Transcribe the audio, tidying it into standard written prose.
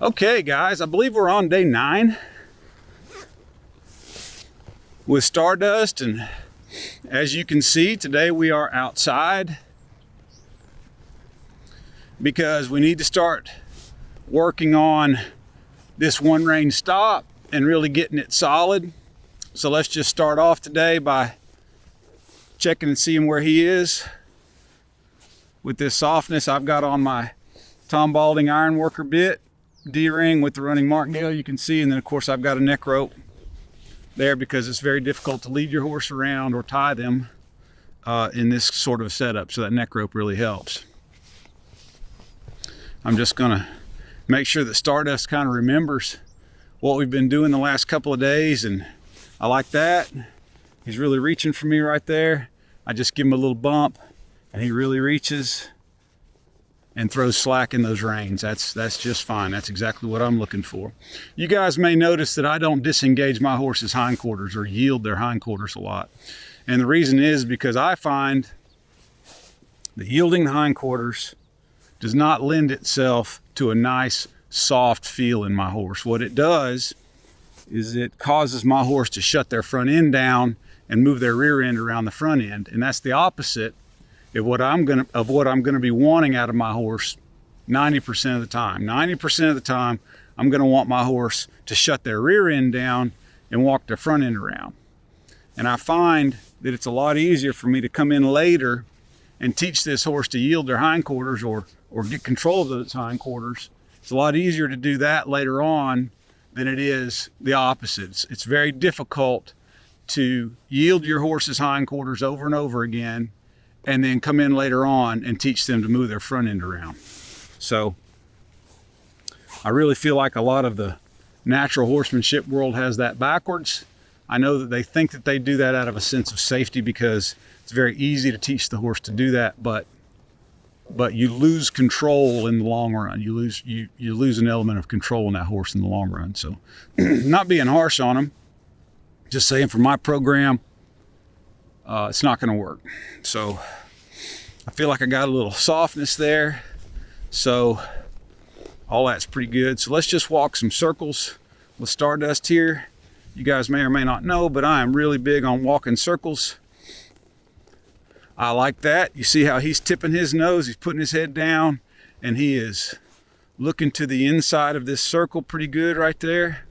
Okay, guys, I believe we're on day 9 with Stardust, and as you can see, today we are outside because we need to start working on this one range stop and really getting it solid. So let's just start off today by checking and seeing where he is with this softness I've got on my Tom Balding Ironworker bit. D-ring with the running martingale, you can see, and then of course I've got a neck rope there because it's very difficult to lead your horse around or tie them in this sort of setup, so that neck rope really helps. I'm just gonna make sure that Stardust kind of remembers what we've been doing the last couple of days, and I like that. He's really reaching for me right there. I just give him a little bump and he really reaches and throws slack in those reins. That's just fine. That's exactly what I'm looking for. You guys may notice that I don't disengage my horse's hindquarters or yield their hindquarters a lot. And the reason is because I find that yielding the hindquarters does not lend itself to a nice, soft feel in my horse. What it does is it causes my horse to shut their front end down and move their rear end around the front end. And that's the opposite of what I'm gonna be wanting out of my horse 90% of the time. 90% of the time, I'm gonna want my horse to shut their rear end down and walk their front end around. And I find that it's a lot easier for me to come in later and teach this horse to yield their hindquarters or get control of those hindquarters. It's a lot easier to do that later on than it is the opposite. It's very difficult to yield your horse's hindquarters over and over again and then come in later on and teach them to move their front end around. So I really feel like a lot of the natural horsemanship world has that backwards. I know that they think that they do that out of a sense of safety because it's very easy to teach the horse to do that, but you lose control in the long run. You lose an element of control in that horse in the long run. So not being harsh on them, just saying for my program, it's not going to work. So I feel like I got a little softness there. So all that's pretty good. So let's just walk some circles with Stardust here. You guys may or may not know, but I am really big on walking circles. I like that. You see how he's tipping his nose, he's putting his head down, and he is looking to the inside of this circle pretty good right there.